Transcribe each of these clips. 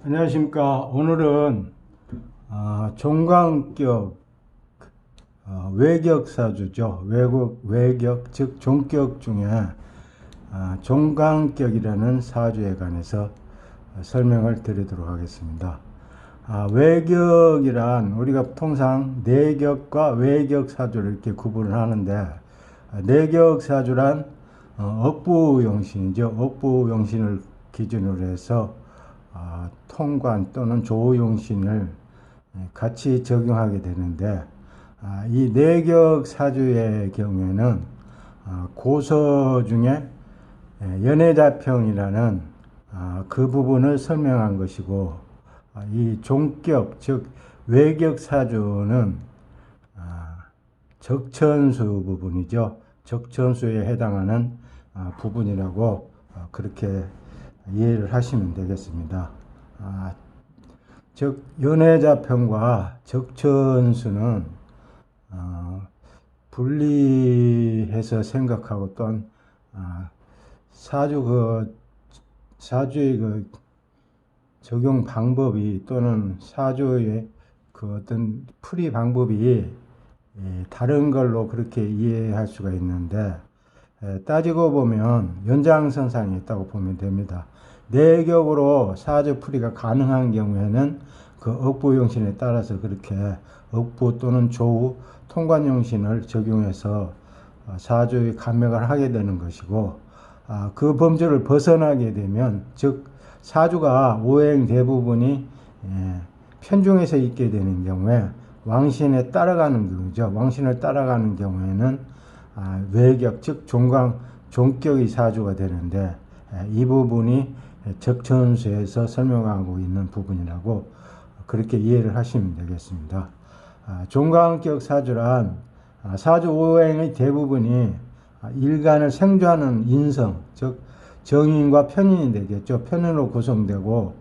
안녕하십니까. 오늘은 종강격 외격사주죠. 외격 즉 종격 중에 종강격이라는 사주에 관해서 설명을 드리도록 하겠습니다. 외격이란 우리가 통상 내격과 외격 사주를 이렇게 구분을 하는데, 내격 사주란 억부용신이죠. 억부용신을 기준으로 해서 통관 또는 조용신을 같이 적용하게 되는데, 이 내격 사주의 경우에는 고서 중에 연애자평이라는 그 부분을 설명한 것이고, 이 종격 즉 외격 사주는 적천수 부분이죠. 적천수에 해당하는 부분이라고 그렇게 이해를 하시면 되겠습니다. 즉 연애자평과 적천수는 분리해서 생각하고, 또한 사주의 적용 방법이 또는 사주의 어떤 풀이 방법이 다른 걸로 그렇게 이해할 수가 있는데, 따지고 보면 연장선상에 있다고 보면 됩니다. 내격으로 사주 풀이가 가능한 경우에는 그 억부용신에 따라서 그렇게 억부 또는 조우 통관용신을 적용해서 사주의 감맥을 하게 되는 것이고, 그 범주를 벗어나게 되면, 즉 사주가 오행 대부분이 편중해서 있게 되는 경우에 왕신에 따라가는 경우죠. 왕신을 따라가는 경우에는 외격 즉 종격의 사주가 되는데, 이 부분이 적천수에서 설명하고 있는 부분이라고 그렇게 이해를 하시면 되겠습니다. 종강격 사주란 사주 오행의 대부분이 일간을 생주하는 인성 즉 정인과 편인이 되겠죠. 편인으로 구성되고,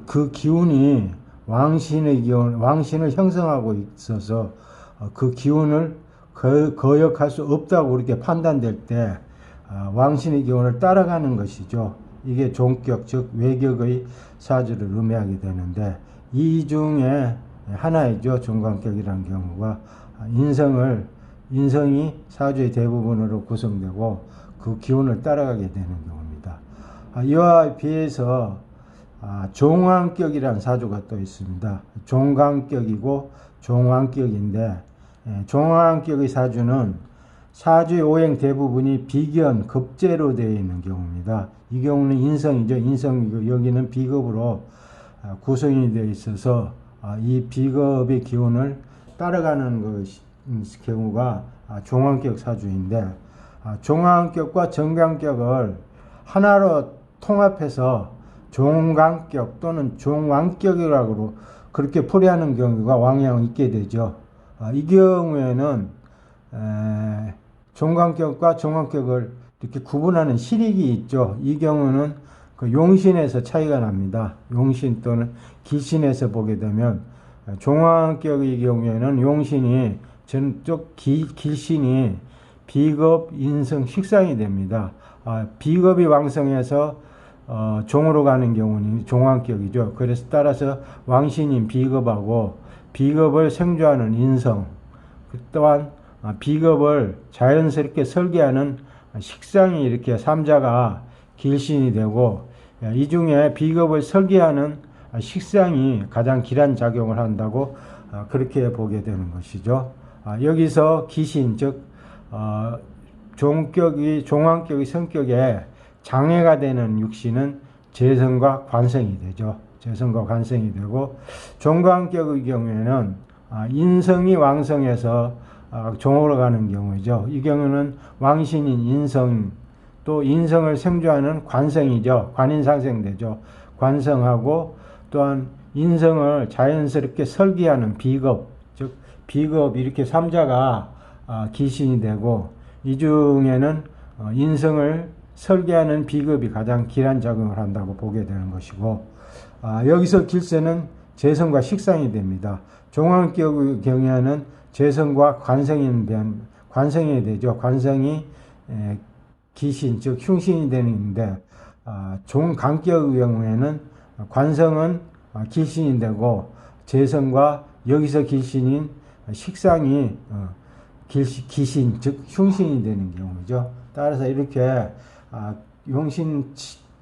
그 기운이 왕신을 형성하고 있어서 그 기운을 거역할 수 없다고 그렇게 판단될 때 왕신의 기운을 따라가는 것이죠. 이게 종격 즉 외격의 사주를 의미하게 되는데, 이 중에 하나이죠. 종강격이라는 경우가 인성이 사주의 대부분으로 구성되고 그 기운을 따라가게 되는 경우입니다. 이와 비해서 종왕격이라는 사주가 또 있습니다. 종강격이고 종왕격인데, 종왕격의 사주는 사주의 오행 대부분이 비견, 급제로 되어 있는 경우입니다. 이 경우는 인성이죠. 인성이고 여기는 비급으로 구성이 되어 있어서 이 비급의 기운을 따라가는 경우가 종왕격 사주인데, 종왕격과 정강격을 하나로 통합해서 종강격 또는 종왕격이라고 그렇게 풀이하는 경우가 왕왕 있게 되죠. 이 경우에는 종강격과 종왕격을 이렇게 구분하는 실익이 있죠. 이 경우는 그 용신에서 차이가 납니다. 용신 또는 기신에서 보게 되면, 종왕격의 경우에는 용신이 전쪽 길신이 비급, 인성, 식상이 됩니다. 비급이 왕성해서 종으로 가는 경우는 종왕격이죠. 그래서 따라서 왕신인 비급하고 비급을 생주하는 인성, 또한 비급을 자연스럽게 설계하는 식상이 이렇게 삼자가 길신이 되고, 이 중에 비급을 설계하는 식상이 가장 길한 작용을 한다고 그렇게 보게 되는 것이죠. 여기서 기신 즉 종왕격의 성격에 장애가 되는 육신은 재성과 관성이 되죠. 재성과 관성이 되고, 종강격의 경우에는 인성이 왕성해서 종으로 가는 경우죠. 이 경우는 왕신인 인성, 또 인성을 생주하는 관성이죠. 관인상생되죠. 관성하고, 또한 인성을 자연스럽게 설계하는 비급, 즉 비급 이렇게 삼자가 기신이 되고, 이 중에는 인성을 설계하는 비급이 가장 길한 작용을 한다고 보게 되는 것이고, 여기서 길세는 재성과 식상이 됩니다. 종왕격의 경우에는 재성과 관성이 되죠. 관성이 기신 즉 흉신이 되는데, 종강격의 경우에는 관성은 길신이 되고 재성과 여기서 길신인 식상이 기신 즉 흉신이 되는 경우죠. 따라서 이렇게 용신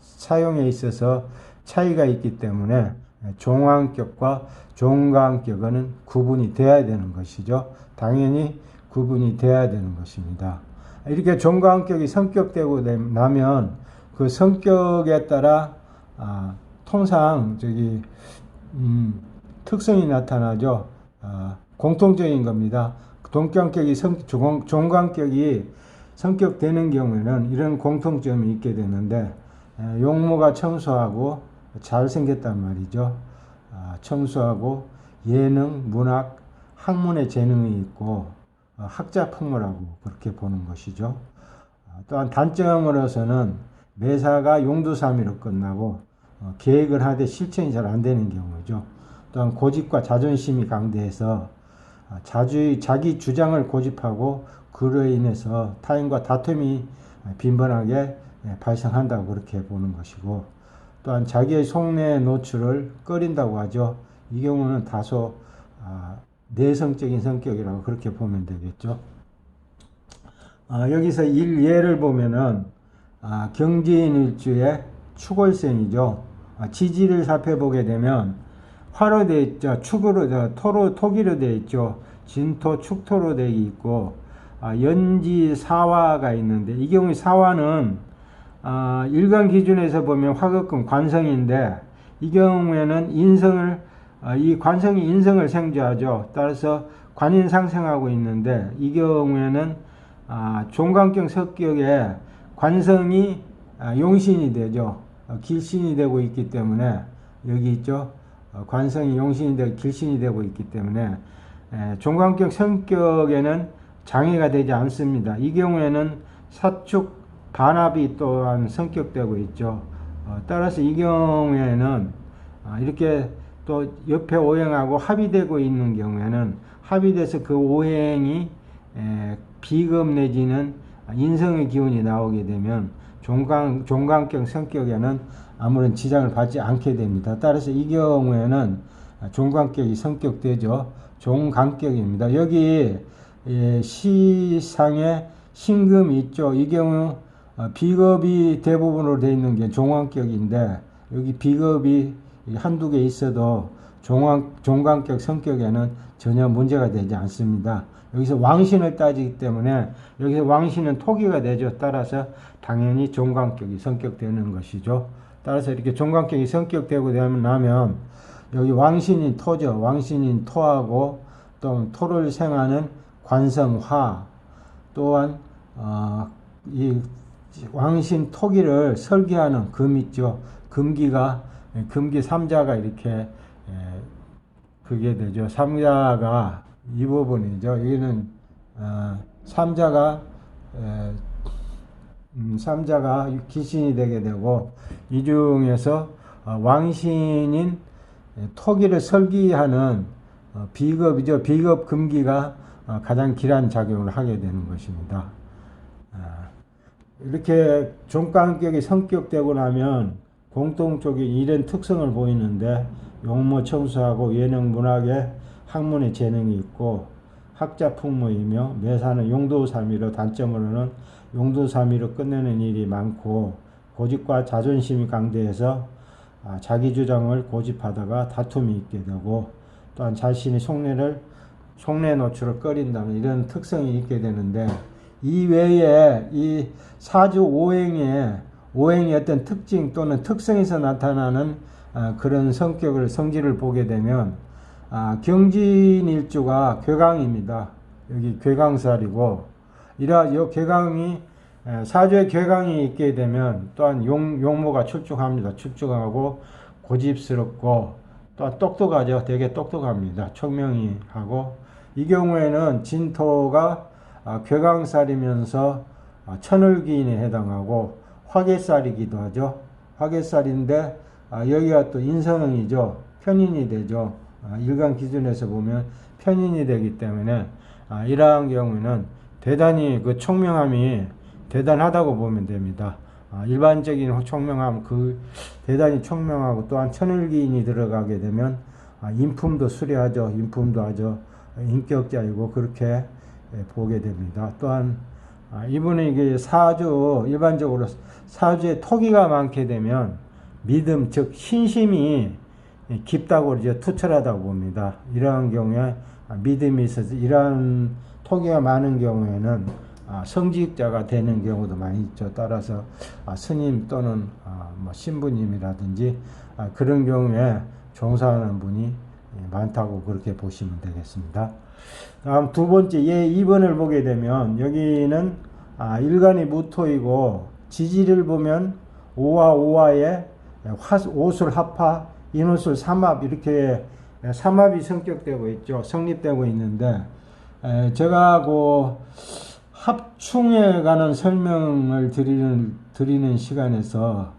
사용에 있어서 차이가 있기 때문에 종왕격과 종강격은 구분이 돼야 되는 것이죠. 당연히 구분이 돼야 되는 것입니다. 이렇게 종강격이 성격되고 나면 그 성격에 따라 통상 특성이 나타나죠. 공통적인 겁니다. 종강격이 성격되는 경우에는 이런 공통점이 있게 되는데 용모가 청소하고 잘생겼단 말이죠. 청소하고 예능, 문학, 학문의 재능이 있고 학자 풍모라고 그렇게 보는 것이죠. 또한 단점으로서는 매사가 용두사미로 끝나고 계획을 하되 실천이 잘 안 되는 경우죠. 또한 고집과 자존심이 강대해서 자기 주장을 고집하고 그로 인해서 타인과 다툼이 빈번하게 발생한다고 그렇게 보는 것이고, 또한 자기의 속내 노출을 꺼린다고 하죠. 이 경우는 다소 내성적인 성격이라고 그렇게 보면 되겠죠. 여기서 예를 보면은 경지인일주의 축월생이죠. 지지를 살펴보게 되면 화로 되어 있죠. 토기로 되어 있죠. 진토, 축토로 되어 있고 연지, 사화가 있는데 이 경우에 사화는 일간 기준에서 보면 화극금 관성인데 이 경우에는 이 관성이 인성을 생조하죠. 따라서 관인상생하고 있는데 이 경우에는 종강경 석격에 관성이 용신이 되죠. 길신이 되고 있기 때문에 여기 있죠. 관성이 용신이 되고 길신이 되고 있기 때문에 종강격 성격에는 장애가 되지 않습니다. 이 경우에는 사축 반합이 또한 성격되고 있죠. 따라서 이 경우에는 이렇게 또 옆에 오행하고 합의되고 있는 경우에는 합의돼서 그 오행이 비급 내지는 인성의 기운이 나오게 되면 종강격 성격에는 아무런 지장을 받지 않게 됩니다. 따라서 이 경우에는 종강격이 성격되죠. 종강격입니다. 여기 시상에 신금이 있죠. 이 경우 비겁이 대부분으로 되어 있는 게 종왕격인데 여기 비겁이 한두 개 있어도 종강격 성격에는 전혀 문제가 되지 않습니다. 여기서 왕신을 따지기 때문에 여기서 왕신은 토기가 되죠. 따라서 당연히 종강격이 성격되는 것이죠. 따라서 이렇게 종강격이 성격되고 나면 여기 왕신인 토죠. 왕신인 토하고 또 토를 생하는 관성화, 또한 이 왕신 토기를 설계하는 금 있죠. 금기 삼자가 이렇게 그게 되죠. 삼자가 이 부분이죠. 여기는 삼자가 기신이 되게 되고 이 중에서 왕신인 토기를 설계하는 비겁이죠. 비겁 금기가 가장 길한 작용을 하게 되는 것입니다. 이렇게 종강격이 성격되고 나면 공통적인 이런 특성을 보이는데 용모 청소하고 예능 문학에 학문의 재능이 있고 학자 풍모이며 매사는 용도사미로 단점으로는 용도사미로 끝내는 일이 많고 고집과 자존심이 강대해서 자기 주장을 고집하다가 다툼이 있게 되고 또한 자신이 속내 노출을 꺼린다는 이런 특성이 있게 되는데 이 외에 이 사주 오행의 어떤 특징 또는 특성에서 나타나는 그런 성질을 보게 되면 경진일주가 괴강입니다. 여기 괴강살이고 요 괴강이 사주에 괴강이 있게 되면 또한 용모가 출중합니다. 출중하고 고집스럽고 또 똑똑하죠. 되게 똑똑합니다. 총명이하고 이 경우에는 진토가 괴강살이면서 천을기인에 해당하고 화개살이기도 하죠. 화개살인데 여기가 또 인성이죠. 편인이 되죠. 일간 기준에서 보면 편인이 되기 때문에 이러한 경우는 대단히 그 총명함이 대단하다고 보면 됩니다. 일반적인 총명하면 그 대단히 총명하고 또한 천일기인이 들어가게 되면 인품도 수려하죠. 인품도 아주 인격자이고 그렇게 보게 됩니다. 또한 이분은 이게 사주 일반적으로 사주에 토기가 많게 되면 믿음 즉 신심이 깊다고 이제 투철하다고 봅니다. 이러한 경우에 믿음이 있어서 이러한 토기가 많은 경우에는 성직자가 되는 경우도 많이 있죠. 따라서 스님 또는 뭐 신부님이라든지 그런 경우에 종사하는 분이 많다고 그렇게 보시면 되겠습니다. 다음 두 번째 예 2번을 보게 되면 여기는 일간이 무토이고 지지를 보면 오화 오화에 오술 합화 인오술 삼합 이렇게 삼합이 성격되고 있죠. 성립되고 있는데 제가 그 합충에 관한 설명을 드리는 시간에서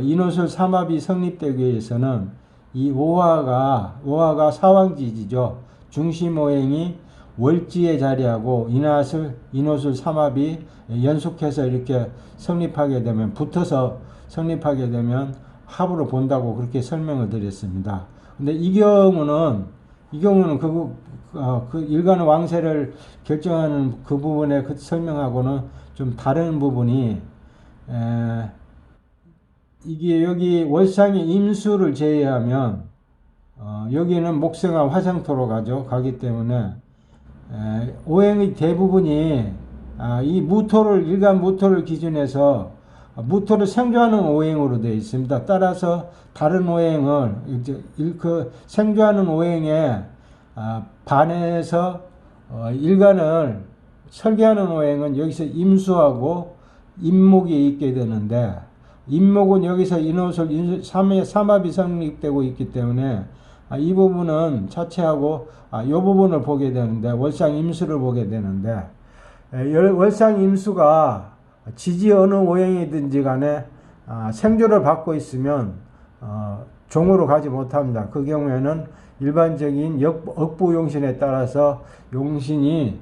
인오술 삼합이 성립되기 위해서는 이 오화가 사왕지지죠. 중심오행이 월지에 자리하고 인오술 삼합이 연속해서 이렇게 성립하게 되면 붙어서 성립하게 되면 합으로 본다고 그렇게 설명을 드렸습니다. 근데 이 경우는 그 일간의 왕세를 결정하는 그 부분에 그 설명하고는 좀 다른 부분이 이게 여기 월상의 임수를 제외하면 여기는 목성화 화생토로 가기 때문에 오행의 대부분이 이 일간 무토를 기준해서 무토를 생조하는 오행으로 되어 있습니다. 따라서 다른 오행을 그 생조하는 오행에 반해서 일간을 설계하는 오행은 여기서 임수하고 임목이 있게 되는데 임목은 여기서 인오술 삼합이 성립되고 있기 때문에 이 부분은 차치하고 이 부분을 보게 되는데 월상 임수를 보게 되는데 월상 임수가 지지 어느 오행이든지 간에 생조를 받고 있으면 종으로 가지 못합니다. 그 경우에는 일반적인 억부용신에 따라서 용신이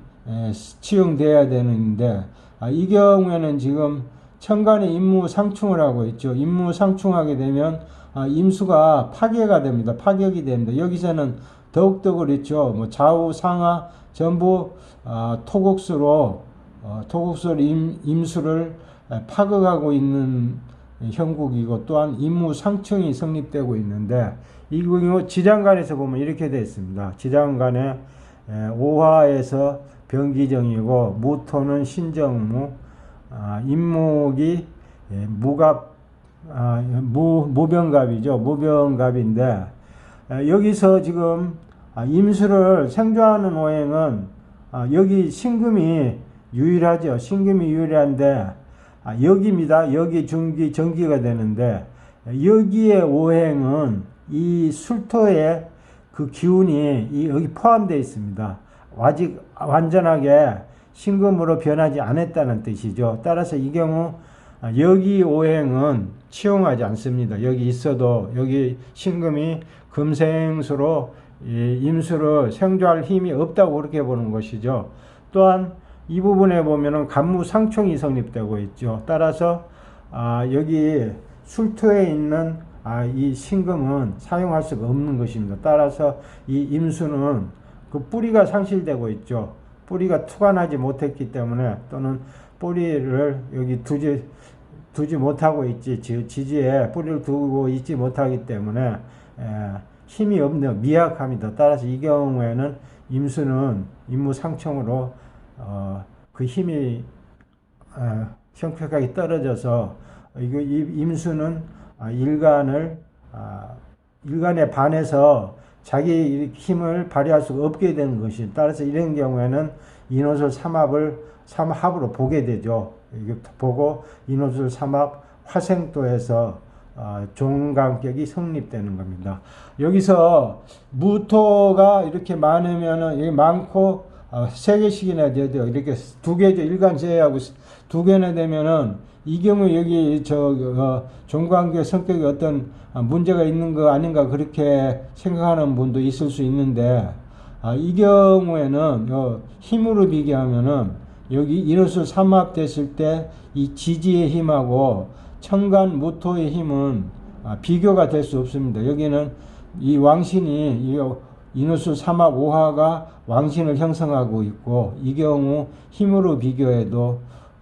치용돼야 되는데 이 경우에는 지금 천간에 임무상충을 하고 있죠. 임무상충하게 되면 임수가 파괴가 됩니다. 파격이 됩니다. 여기서는 더욱더 그렇죠. 뭐 좌우 상하 전부 토국수로 임수를 파극하고 있는 형국이고 또한 임무상충이 성립되고 있는데 이 경우 지장간에서 보면 이렇게 되어 있습니다. 지장간에 오화에서 병기정이고 무토는 신정무 임목이 무병갑이죠. 무병갑인데 여기서 지금 임수를 생조하는 오행은 여기 신금이 유일하죠. 신금이 유일한데 여기입니다. 여기 중기 정기가 되는데 여기에 오행은 이 술토의 그 기운이 여기 포함되어 있습니다. 아직 완전하게 신금으로 변하지 않았다는 뜻이죠. 따라서 이 경우 여기 오행은 치용하지 않습니다. 여기 있어도 여기 신금이 금생수로 임수를 생조할 힘이 없다고 그렇게 보는 것이죠. 또한 이 부분에 보면은 간무상충이 성립되고 있죠. 따라서 여기 술토에 있는 이 신금은 사용할 수가 없는 것입니다. 따라서 이 임수는 그 뿌리가 상실되고 있죠. 뿌리가 투관하지 못했기 때문에 또는 뿌리를 여기 두지 못하고 있지 지지에 뿌리를 두고 있지 못하기 때문에 힘이 없는 미약합니다. 따라서 이 경우에는 임수는 임무상충으로 그 힘이 형편하게 떨어져서 이 임수는 일간에 반해서 자기 힘을 발휘할 수가 없게 되는 것이 따라서 이런 경우에는 인오술 삼합으로 보게 되죠. 이게 보고 인오술 삼합 화생토에서 종간격이 성립되는 겁니다. 여기서 무토가 이렇게 많으면은 이게 많고 세 개씩이나 돼도 이렇게 두 개죠. 일간 제외하고 두 개나 되면은 이 경우 여기 종간격 성격이 어떤 문제가 있는 거 아닌가 그렇게 생각하는 분도 있을 수 있는데 이 경우에는 힘으로 비교하면은 여기 인호수 삼합됐을 때 이 지지의 힘하고 천간 무토의 힘은 비교가 될 수 없습니다. 여기는 이 왕신이 이 인호수 삼합 5화가 왕신을 형성하고 있고, 이 경우 힘으로 비교해도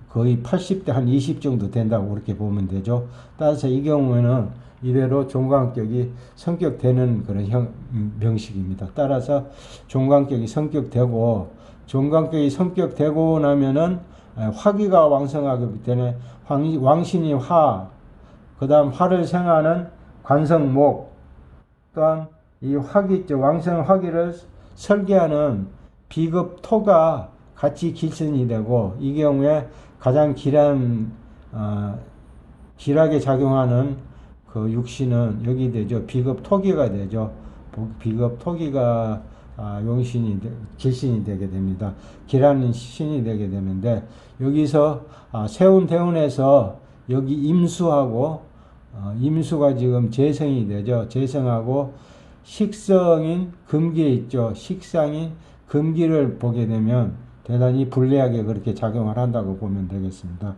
거의 80대 한 20 정도 된다고 그렇게 보면 되죠. 따라서 이 경우에는 이대로 종강격이 성격되는 그런 명식입니다. 따라서 종강격이 성격되고, 종강격이 성격되고 나면은 화기가 왕성하기 때문에 왕신이 화, 그 다음 화를 생하는 관성목, 또한 이 화기 있죠. 왕성 화기를 설계하는 비급토가 같이 길선이 되고, 이 경우에 가장 길하게 작용하는 그 육신은 여기 되죠. 비급토기가 되죠. 비급토기가 용신이 길신이 되게 됩니다. 길하는 신이 되게 되는데, 여기서 세운대운에서 여기 임수하고 임수가 지금 재성이 되죠. 재성하고 식성인 금기에 있죠. 식상인 금기를 보게 되면 대단히 불리하게 그렇게 작용을 한다고 보면 되겠습니다.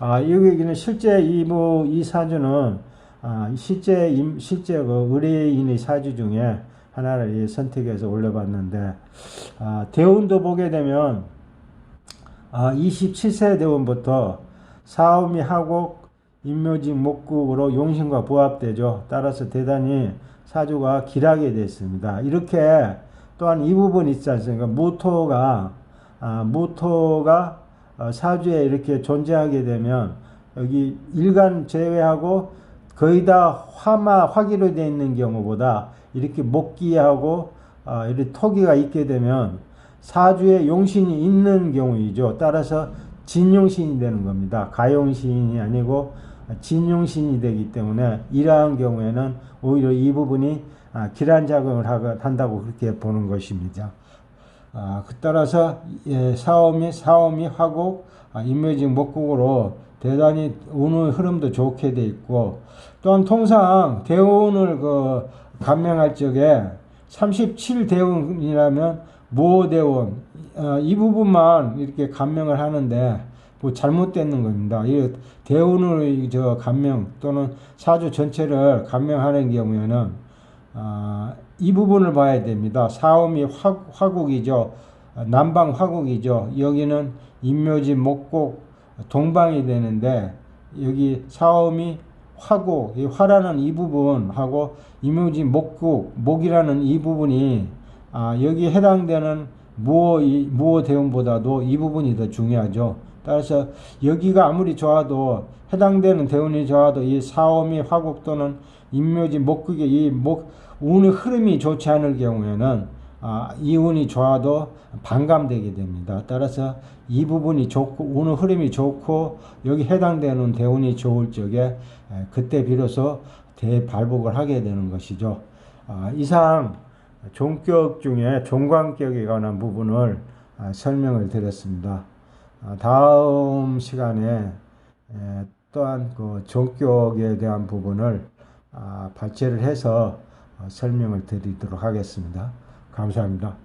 여기는 실제 이 사주는 실제 그 의뢰인의 사주 중에 하나를 선택해서 올려봤는데, 대운도 보게 되면 27세 대운부터 사오미 하곡 인묘직 목국으로 용신과 부합되죠. 따라서 대단히 사주가 길하게 됐습니다. 이렇게 또한 이 부분 있지 않습니까? 무토가 사주에 이렇게 존재하게 되면 여기 일간 제외하고 거의 다 화기로 되어 있는 경우보다 이렇게 목기하고 이렇게 토기가 있게 되면 사주에 용신이 있는 경우이죠. 따라서 진용신이 되는 겁니다. 가용신이 아니고 진용신이 되기 때문에 이러한 경우에는 오히려 이 부분이 길한 작용을 한다고 그렇게 보는 것입니다. 따라서 사오미 화곡 인묘직 목국으로 대단히 운의 흐름도 좋게 돼 있고, 또한 통상 대운을 감명할 적에 37대운이라면 무호대운 이 부분만 이렇게 감명을 하는데 뭐 잘못되는 겁니다. 이 대운을 감명 또는 사주 전체를 감명하는 경우에는 이 부분을 봐야 됩니다. 사오미 화국이죠. 남방 화국이죠. 여기는 인묘지 목곡 동방이 되는데, 여기 사오미 화국, 이 화라는 이 부분하고 인묘지 목이라는 이 부분이 여기 해당되는 무호 대운보다도 이 부분이 더 중요하죠. 따라서 여기가 아무리 좋아도, 해당되는 대운이 좋아도 이 사오미 화국 또는 인묘지 목국의 이 운의 흐름이 좋지 않을 경우에는 이 운이 좋아도 반감되게 됩니다. 따라서 이 부분이 좋고 운의 흐름이 좋고 여기 해당되는 대운이 좋을 적에 그때 비로소 대발복을 하게 되는 것이죠. 이상 종격 중에 종관격에 관한 부분을 설명을 드렸습니다. 다음 시간에 또한 그 종격에 대한 부분을 발췌를 해서 설명을 드리도록 하겠습니다. 감사합니다.